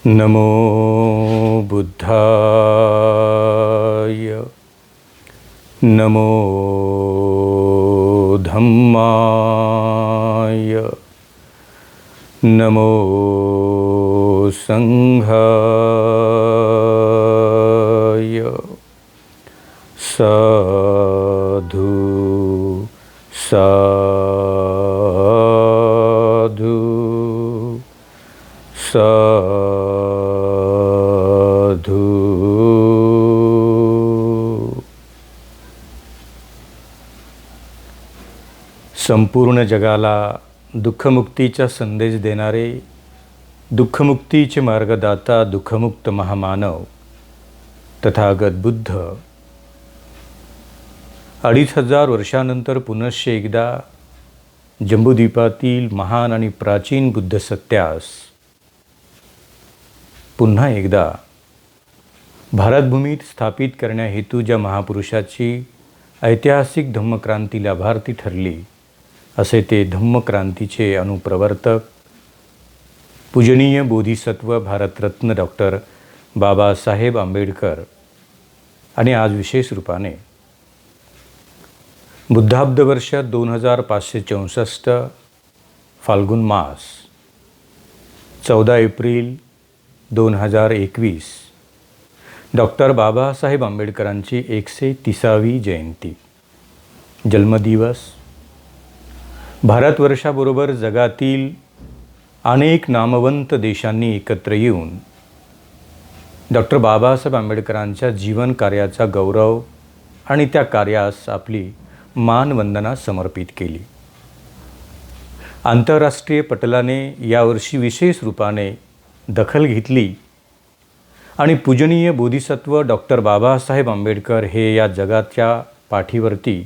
नमो बुद्धाय, नमो धम्माय, नमो संघाय। साधु साधु साधु। संपूर्ण जगाला दुःखमुक्तीचा संदेश देणारे, दुःखमुक्तीचे मार्गदाता, दुःखमुक्त महामानव तथागत बुद्ध 2500 वर्षानंतर पुनश्च एकदा जम्बूद्वीपातील महान आणि प्राचीन बुद्ध सत्यास पुन्हा एकदा भारतभूमीत स्थापित करण्याहेतू ज्या महापुरुषाची ऐतिहासिक धम्मक्रांती लाभार्थी ठरली, असे ते धम्मक्रांतीचे अनुप्रवर्तक पूजनीय बोधिसत्व भारतरत्न डॉक्टर बाबासाहेब आंबेडकर आणि आज विशेष रूपाने बुद्धाब्द वर्ष 2564 फाल्गुन मास 14 एप्रिल 2021 डॉक्टर बाबासाहेब आंबेडकरांची 130वी जयंती जन्मदिवस। भारतवर्षाबरोबर जगातील अनेक नामवंत देशांनी एकत्र येऊन डॉक्टर बाबासाहेब आंबेडकरांच्या जीवन कार्याचा गौरव आणि त्या कार्यास आपली मानवंदना समर्पित केली। आंतरराष्ट्रीय पटलाने यावर्षी विशेष रूपाने दखल घेतली आणि पूजनीय बोधिसत्व डॉक्टर बाबासाहेब आंबेडकर हे या जगाच्या पाठीवरती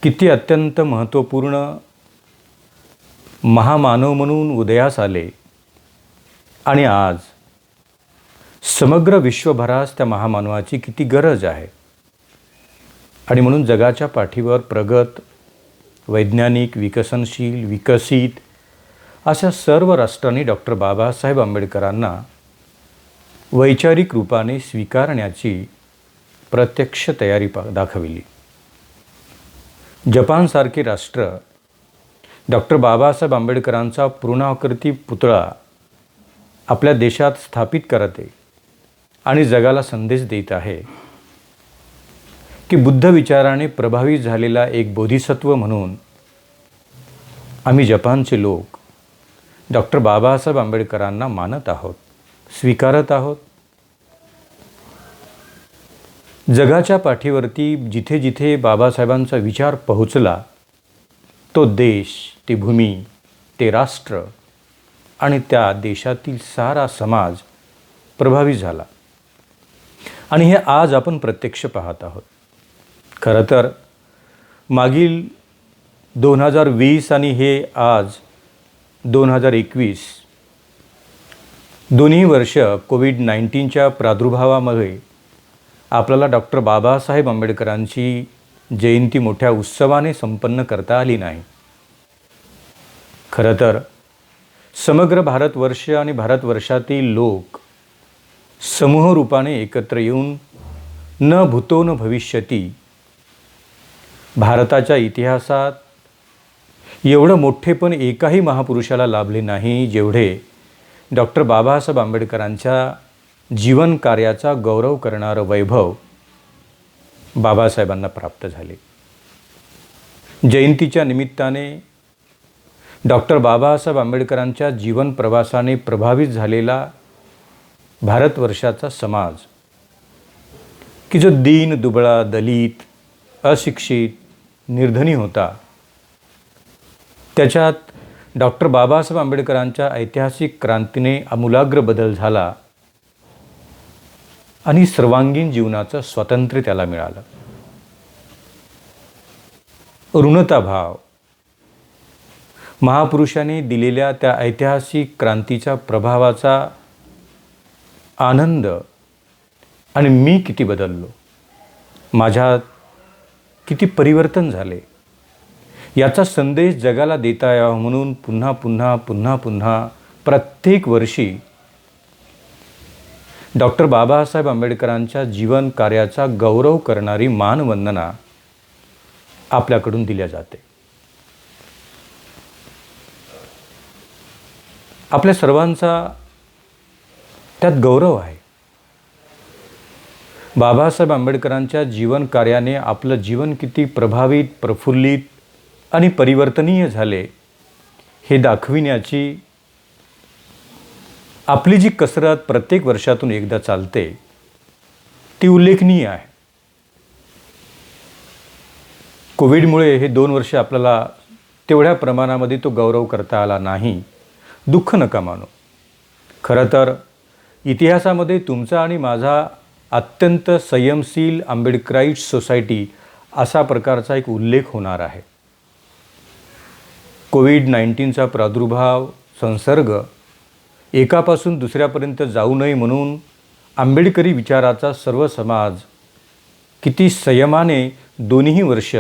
किती अत्यंत महत्त्वपूर्ण महामानव म्हणून उदयास आले आणि आज समग्र विश्वभरास त्या महामानवाची किती गरज आहे आणि म्हणून जगाच्या पाठीवर प्रगत, वैज्ञानिक, विकसनशील, विकसित अशा सर्व राष्ट्रांनी डॉक्टर बाबासाहेब आंबेडकरांना वैचारिक रूपाने स्वीकारण्याची प्रत्यक्ष तयारी दाखविली। जपानसारखे राष्ट्र डॉक्टर बाबासाहेब आंबेडकरांचा पूर्णाकृती पुतळा आपल्या देशात स्थापित करते आणि जगाला संदेश देत आहे की बुद्ध विचाराने प्रभावित झालेला एक बोधिसत्व म्हणून आम्ही जपानचे लोक डॉक्टर बाबासाहेब आंबेडकरांना मानत आहोत, स्वीकारत आहोत। जगाच्या पाठीवरती जिथे जिथे बाबासाहेबांचा विचार पोहोचला, तो देश, ती भूमी, ते राष्ट्र आणि त्या देशातील सारा समाज प्रभावित झाला आणि हे आज आपण प्रत्यक्ष पाहत आहोत। खरं तर मागील 2020 आणि हे आज 2021 दोन्ही वर्ष कोविड-19च्या प्रादुर्भावामुळे आपल्याला डॉक्टर बाबासाहेब आंबेडकरांची जयंती मोठ्या उत्सवाने संपन्न करता आली नाही। खरं तर समग्र भारतवर्ष आणि भारतवर्षातील लोक समूह रूपाने एकत्र येऊन न भूतो न भविष्यती भारताच्या इतिहासात एवढं मोठेपण एकाही महापुरुषाला लाभले नाही जेवढे डॉक्टर बाबासाहेब आंबेडकरांच्या जीवन कार्याचा गौरव करणारं वैभव बाबासाहेबांना प्राप्त झाले। जयंतीच्या निमित्ताने डॉक्टर बाबासाहेब आंबेडकरांच्या जीवन प्रवासाने प्रभावित झालेला भारतवर्षाचा समाज की जो दीन, दुबळा, दलित, अशिक्षित, निर्धनी होता, त्याच्यात डॉक्टर बाबासाहेब आंबेडकरांच्या ऐतिहासिक क्रांतीने आमूलाग्र बदल झाला आणि सर्वांगीण जीवनाचं स्वातंत्र्य त्याला मिळालं। ऋणताभाव, महापुरुषांनी दिलेल्या त्या ऐतिहासिक क्रांतीच्या प्रभावाचा आनंद आणि मी किती बदललो, माझ्यात किती परिवर्तन झाले, याचा संदेश जगाला देता यावा म्हणून पुन्हा पुन्हा प्रत्येक वर्षी डॉक्टर बाबासाहेब आंबेडकरांच्या जीवन कार्याचा गौरव करणारी मानवंदना आपल्याकडून दिल्या जाते. आपल्या सर्वांचा त्यात गौरव आहे. बाबासाहेब आंबेडकरांच्या जीवन कार्याने आपलं जीवन किती प्रभावित, प्रफुल्लित आणि परिवर्तनीय झाले हे दाखविण्याची आपली जी कसरत प्रत्येक वर्षातून एकदा चालते ती उल्लेखनीय आहे. कोविडमुळे हे 2 वर्ष आपल्याला तेवढ्या प्रमाणामध्ये तो गौरव करता आला नाही. दुःख नका मानू. खरं तर इतिहासामध्ये तुमचा आणि माझा अत्यंत संयमशील आंबेडकराईट सोसायटी असा प्रकारचा एक उल्लेख होणार आहे. कोविड-19चा प्रादुर्भाव, संसर्ग एकापासून दुसऱ्यापर्यंत जाऊ नये म्हणून आंबेडकरी विचाराचा सर्व समाज किती संयमाने दोन्ही वर्ष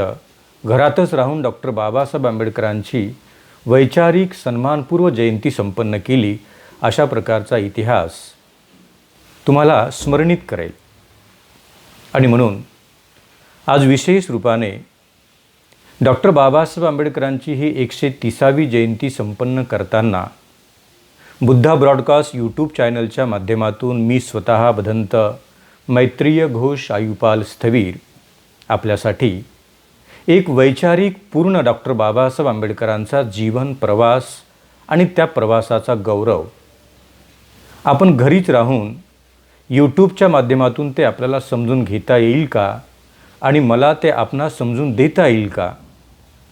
घरातच राहून डॉक्टर बाबासाहेब आंबेडकरांची वैचारिक सन्मानपूर्व जयंती संपन्न केली अशा प्रकारचा इतिहास तुम्हाला स्मरणित करेल. आणि म्हणून आज विशेष रूपाने डॉक्टर बाबासाहेब आंबेडकरांची ही 130वी जयंती संपन्न करताना बुद्धा ब्रॉडकास्ट यूट्यूब चॅनलच्या माध्यमातून मी स्वतः भदंत मैत्रेय घोष आयुपाल स्थवीर आपल्यासाठी एक वैचारिक पूर्ण डॉक्टर बाबासाहेब आंबेडकरांचा जीवन प्रवास आणि त्या प्रवासाचा गौरव आपण घरीच राहून यूट्यूबच्या माध्यमातून ते आपल्याला समजून घेता येईल का आणि मला ते आपणास समजून देता येईल का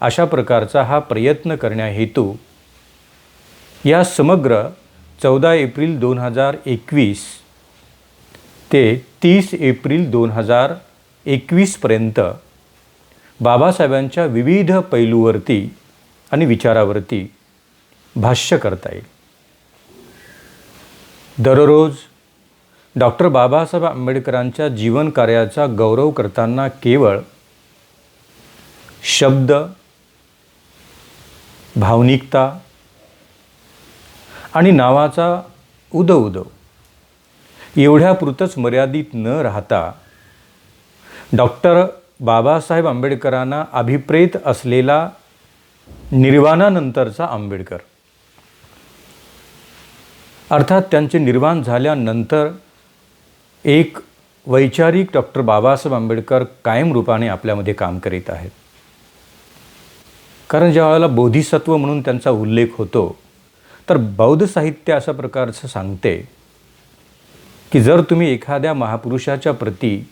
अशा प्रकारचा हा प्रयत्न करण्याहेतू या समग्र 14 एप्रिल 2021 ते 30 एप्रिल 2021 पर्यंत बाबासाहेबांच्या विविध पैलूवरती आणि विचारावरती भाष्य करता येईल. दररोज डॉक्टर बाबासाहेब आंबेडकरांच्या जीवन कार्याचा गौरव करताना केवळ शब्द, भावनिकता आणि नावाचा उदो एवढ्यापुरतंच मर्यादित न राहता डॉक्टर बाबासाहेब आंबेडकरांना अभिप्रेत असलेला निर्वाणानंतरचा आंबेडकर, अर्थात त्यांचे निर्वाण झाल्यानंतर एक वैचारिक डॉक्टर बाबासाहेब आंबेडकर कायम रूपाने आपल्यामध्ये काम करीत आहेत. कारण ज्या वेळेला बोधिसत्व म्हणून त्यांचा उल्लेख होतो तर बौद्ध साहित्य अशा प्रकारचं सांगते की जर तुम्ही एखाद्या महापुरुषाच्या प्रती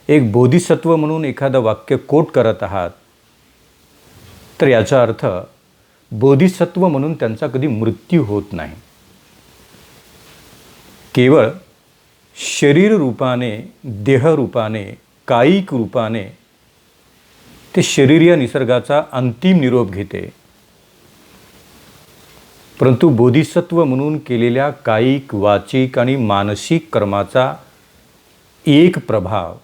एक बोधिसत्व म्हणून एखादं वाक्य कोट करत आहात तर याचा अर्थ बोधिसत्व म्हणून त्यांचा कधी मृत्यू होत नाही. केवळ शरीर रूपाने, देह रूपाने, कायिक रूपाने ते शरीरीय निसर्गाचा अंतिम निरोप घेते, परंतु बोधिसत्व म्हणून केलेल्या कायिक, वाचिक आणि मानसिक कर्माचा एक प्रभाव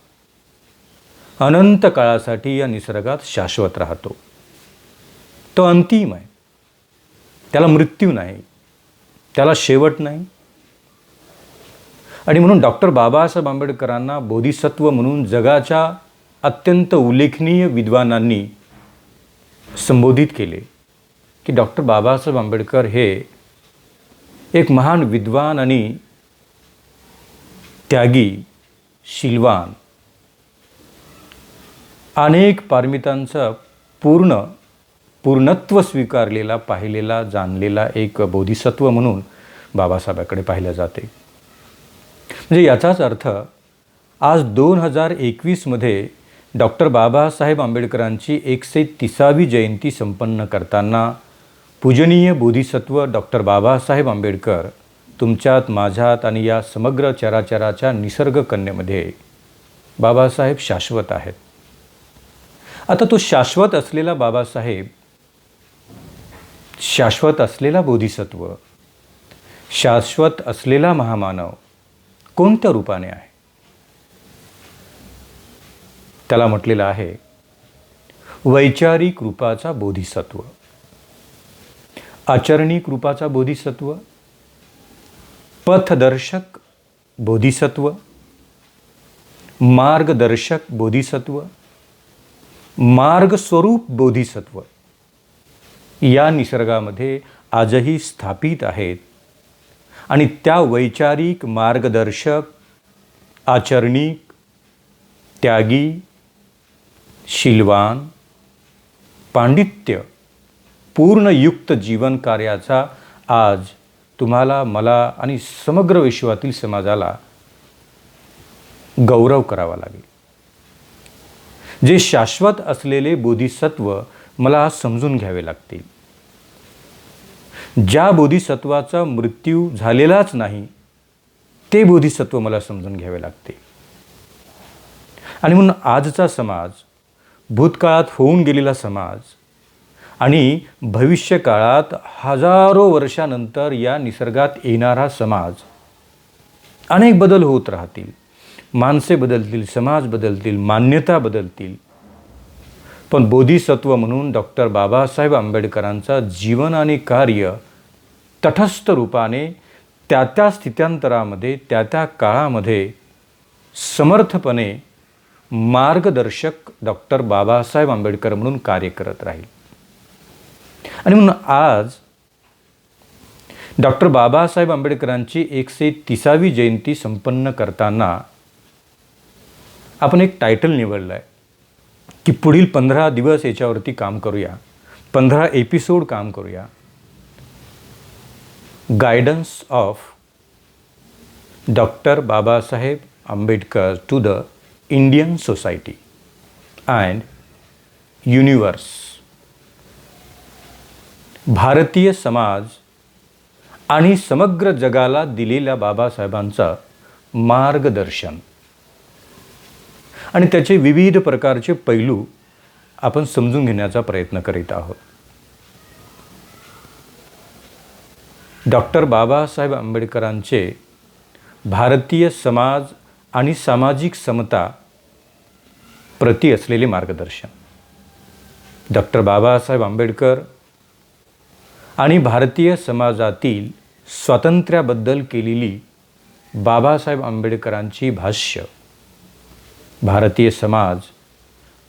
अनंत काळासाठी या निसर्गात शाश्वत राहतो. तो अंतिम आहे. त्याला मृत्यू नाही, त्याला शेवट नाही. आणि म्हणून डॉक्टर बाबासाहेब आंबेडकरांना बोधिसत्व म्हणून जगाच्या अत्यंत उल्लेखनीय विद्वानांनी संबोधित केले की डॉक्टर बाबासाहेब आंबेडकर हे एक महान विद्वान आणि त्यागी, शीलवान, अनेक पारमितांचा पूर्णत्व स्वीकारलेला, पाहिलेला, जाणलेला एक बोधिसत्व म्हणून बाबासाहेबांकडे पाहिलं जाते. म्हणजे याचाच अर्थ आज 2021मध्ये डॉक्टर बाबासाहेब आंबेडकरांची 130वी जयंती संपन्न करताना पूजनीय बोधिसत्व डॉक्टर बाबासाहेब आंबेडकर तुमच्यात, माझ्यात आणि या समग्र चराचराच्या निसर्गकन्येमध्ये बाबासाहेब शाश्वत आहेत. आता तो शाश्वत असलेला बाबासाहेब, शाश्वत असलेला बोधिसत्व, शाश्वत असलेला महामानव कोणत्या रूपाने आहे? त्याला म्हटलेलं आहे वैचारिक रूपाचा बोधिसत्व, आचरणिक रूपाचा बोधिसत्व, पथदर्शक बोधिसत्व, मार्गदर्शक बोधिसत्व, मार्गस्वरूप बोधिसत्व या निसर्गामध्ये आजही स्थापित आहेत आणि त्या वैचारिक, मार्गदर्शक, आचरणिक, त्यागी, शीलवान, पांडित्य पूर्णयुक्त जीवन कार्याचा आज तुम्हाला, मला आणि समग्र विश्वातील समाजाला गौरव करावा लागेल. जे शाश्वत असलेले बोधिसत्व मला समजून घ्यावे लागतील. ज्या बोधिसत्वाचा मृत्यू झालेलाच नाही ते बोधिसत्व मला समजून घ्यावे लागते. आणि म्हणून आजचा समाज, भूतकाळात होऊन गेलेला समाज आणि भविष्यकाळात हजारो वर्षानंतर या निसर्गात येणारा समाज, अनेक बदल होत राहतील. माणसे बदलतील, समाज बदलतील, मान्यता बदलतील. पण बोधिसत्व म्हणून डॉक्टर बाबासाहेब आंबेडकरांचा जीवन आणि कार्य तटस्थ रूपाने त्या त्या स्थित्यांतरामध्ये, त्या त्या काळामध्ये समर्थपणे मार्गदर्शक डॉक्टर बाबासाहेब आंबेडकर म्हणून कार्य करत राहील. आणि म्हणून आज डॉक्टर बाबासाहेब आंबेडकरांची 130वी जयंती संपन्न करताना आपण एक टायटल निवडलं आहे की पुढील 15 दिवस याच्यावरती काम करूया, 15 एपिसोड काम करूया. Guidance of doctor Babasaheb Ambedkar to the Indian society and universe. भारतीय समाज आणि समग्र जगाला दिलेल्या बाबासाहेबांचं मार्गदर्शन आणि त्याचे विविध प्रकारचे पैलू आपण समजून घेण्याचा प्रयत्न करीत आहोत. डॉक्टर बाबासाहेब आंबेडकरांचे भारतीय समाज आणि सामाजिक समता प्रति असलेले मार्गदर्शन. डॉक्टर बाबासाहेब आंबेडकर आणि भारतीय समाजातील स्वातंत्र्याबद्दल केलेली बाबासाहेब आंबेडकरांची भाष्य, भारतीय समाज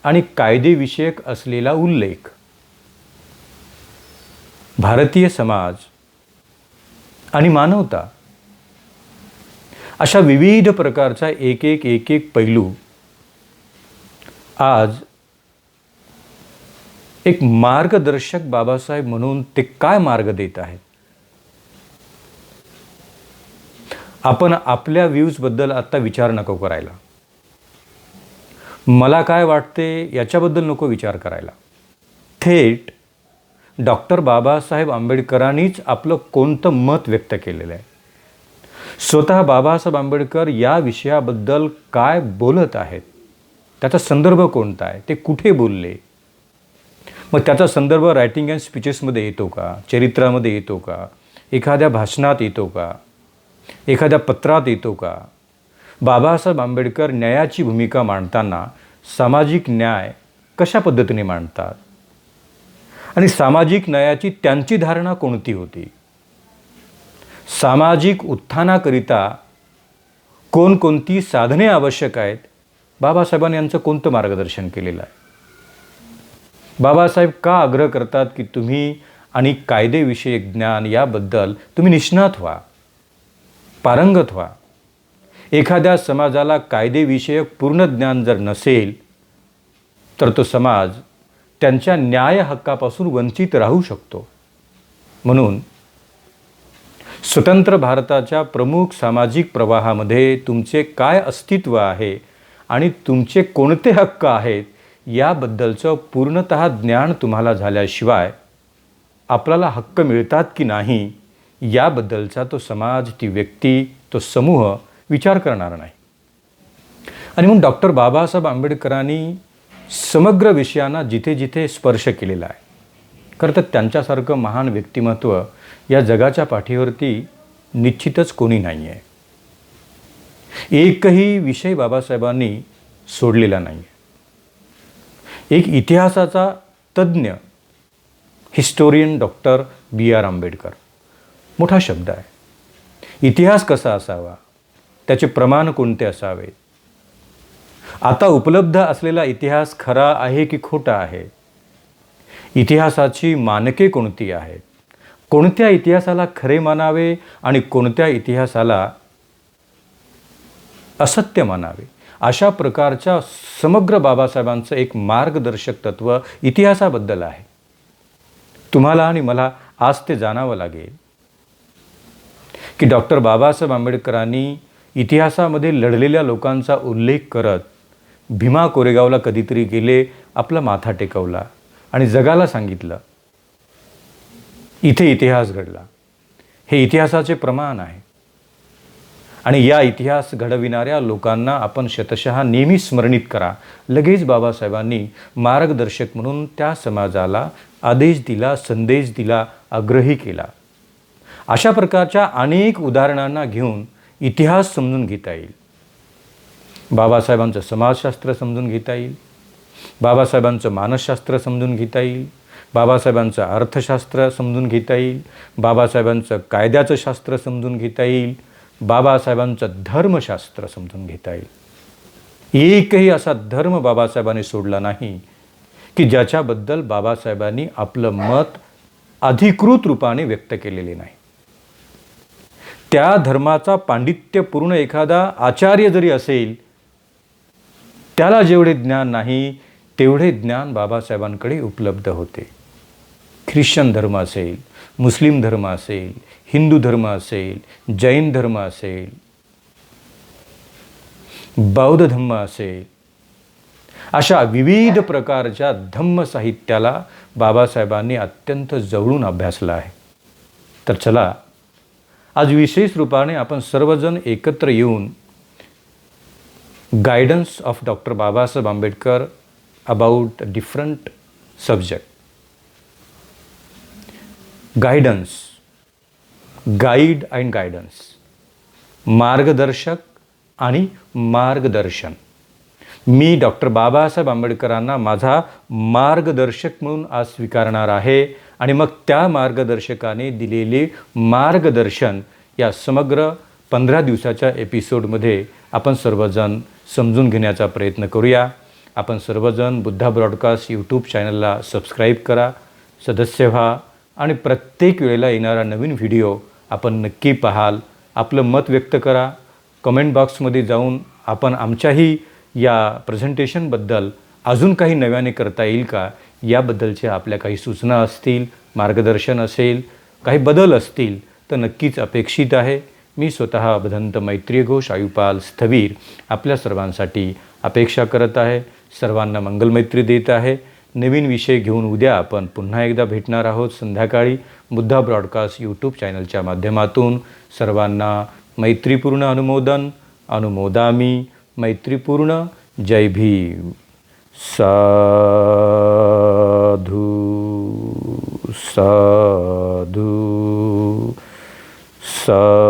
आणि कायदेविषयक असलेला उल्लेख, भारतीय समाज आणि मानवता, अशा विविध प्रकारचा एक एक पैलू आज एक मार्गदर्शक बाबासाहेब म्हणून ते काय मार्ग देत आहेत. आपण आपल्या व्ह्यूजबद्दल आत्ता विचार नको करायला. मला काय वाटते याच्याबद्दल नको विचार करायला. थेट डॉक्टर बाबासाहेब आंबेडकरांनीच आपलं कोणतं मत व्यक्त केलेलं आहे, स्वतः बाबासाहेब आंबेडकर या विषयाबद्दल काय बोलत आहेत, त्याचा संदर्भ कोणता आहे, ते कुठे बोलले, मग त्याचा संदर्भ रायटिंग अँड स्पीचेसमध्ये येतो का, चरित्रामध्ये येतो का, एखाद्या भाषणात येतो का, एखाद्या पत्रात येतो का. बाबासाहेब आंबेडकर न्यायाची भूमिका मांडताना सामाजिक न्याय कशा पद्धतीने मांडतात आणि सामाजिक न्यायाची त्यांची धारणा कोणती होती. सामाजिक उत्थानाकरिता कोणकोणती साधने आवश्यक आहेत, बाबासाहेबांनी यांचं कोणतं मार्गदर्शन केलेलं आहे. बाबासाहेब का आग्रह करतात की तुम्ही आणि कायदेविषयक ज्ञान याबद्दल तुम्ही निष्णात व्हा, पारंगत व्हा. एखाद्या समाजाला कायदेविषयक पूर्ण ज्ञान जर नसेल तर तो समाज त्यांच्या न्याय हक्कापासून वंचित राहू शकतो. म्हणून स्वतंत्र भारताच्या प्रमुख सामाजिक प्रवाहामध्ये तुमचे काय अस्तित्व आहे आणि तुमचे कोणते हक्क आहेत याबद्दलचं पूर्णतः ज्ञान तुम्हाला झाल्याशिवाय आपल्याला हक्क मिळतात की नाही याबद्दलचा तो समाज, ती व्यक्ती, तो समूह विचार करणार नाही. आणि म्हणून डॉक्टर बाबासाहेब आंबेडकरांनी समग्र विषयांना जिथे जिथे स्पर्श केलेला आहे. खरं तर त्यांच्यासारखं महान व्यक्तिमत्व या जगाच्या पाठीवरती निश्चितच कोणी नाही आहे. एकही विषय बाबासाहेबांनी सोडलेला नाही. एक इतिहासाचा तज्ज्ञ, हिस्टोरियन डॉक्टर B.R. आंबेडकर, मोठा शब्द आहे. इतिहास कसा असावा त्याचे प्रमाण कोणते असावेत, आता उपलब्ध असलेला इतिहास खरा आहे की खोटा आहे, इतिहासाची मानके कोणती आहेत, कोणत्या इतिहासाला खरे मानावे आणि कोणत्या इतिहासाला असत्य मानावे, अशा प्रकारच्या समग्र बाबासाहेबांचं एक मार्गदर्शक तत्व इतिहासाबद्दल आहे. तुम्हाला आणि मला आज ते जाणावं लागेल की डॉक्टर बाबासाहेब आंबेडकरांनी इतिहासामध्ये लढलेल्या लोकांचा उल्लेख करत भीमा कोरेगावला कधीतरी गेले, आपला माथा टेकवला आणि जगाला सांगितलं, इथे इतिहास घडला, हे इतिहासाचे प्रमाण आहे. आणि या इतिहास घडविणाऱ्या लोकांना आपण शतशः नेहमी स्मरणित करा. लगेच बाबासाहेबांनी मार्गदर्शक म्हणून त्या समाजाला आदेश दिला, संदेश दिला, आग्रही केला. अशा प्रकारच्या अनेक उदाहरणांना घेऊन इतिहास समजून घेता येईल. बाबासाहेबांचं समाजशास्त्र समजून घेता येईल, बाबासाहेबांचं मानसशास्त्र समजून घेता येईल, बाबासाहेबांचं अर्थशास्त्र समजून घेता येईल, बाबासाहेबांचं कायद्याचं शास्त्र समजून घेता येईल, बाबासाहेबांचं धर्मशास्त्र समजून घेता येईल. एकही असा धर्म बाबासाहेबांनी सोडला नाही की ज्याच्याबद्दल बाबासाहेबांनी आपलं मत अधिकृत रूपाने व्यक्त केलेले नाही. त्या धर्माचा पांडित्यपूर्ण एखादा आचार्य जरी असेल, त्याला जेवढे ज्ञान नाही तेवढे ज्ञान बाबासाहेबांकडे उपलब्ध होते. ख्रिश्चन धर्म असेल, मुस्लिम धर्म असेल, हिंदू धर्म असेल, जैन धर्म असेल, बौद्ध धर्म असेल, अशा विविध प्रकारच्या धम्म साहित्याला बाबासाहेबांनी अत्यंत जवळून अभ्यासलं आहे. तर चला, आज विशेष रूपाने आपण सर्वजण एकत्र येऊन guidance of doctor Babasaheb Ambedkar about different subject, guidance, guide and guidance, मार्गदर्शक आणि मार्गदर्शन. मी डॉक्टर बाबासाहेब आंबेडकरांना माझा मार्गदर्शक म्हणून आज स्वीकारणार आहे आणि मग त्या मार्गदर्शकाने दिलेले मार्गदर्शन या समग्र 15 दिवसाच्या एपिसोडमध्ये आपण सर्वजण समजून घेण्याचा प्रयत्न करूया. आपण सर्वजण बुद्धा ब्रॉडकास्ट यूट्यूब चॅनलला सबस्क्राईब करा, सदस्य व्हा आणि प्रत्येक वेळेला येणारा नवीन व्हिडिओ आपण नक्की पाहाल. आपलं मत व्यक्त करा. कमेंट बॉक्समध्ये जाऊन आपण आमच्याही या प्रेझेंटेशनबद्दल अजून काही नव्याने करता येईल का, याबद्दलच्या आपल्या काही सूचना असतील, मार्गदर्शन असेल, काही बदल असतील तर नक्कीच अपेक्षित आहे. मी स्वतः भदंत मैत्रीय घोष, आयुपाल स्थवीर आपल्या सर्वांसाठी अपेक्षा करत आहे. सर्वांना मंगलमैत्री देत आहे. नवीन विषय घेऊन उद्या आपण पुन्हा एकदा भेटणार आहोत संध्याकाळी बुद्धा ब्रॉडकास्ट यूट्यूब चॅनलच्या माध्यमातून. सर्वांना मैत्रीपूर्ण अनुमोदन. अनुमोदामी मैत्रीपूर्ण. जय भीम. साधू साधू साधू.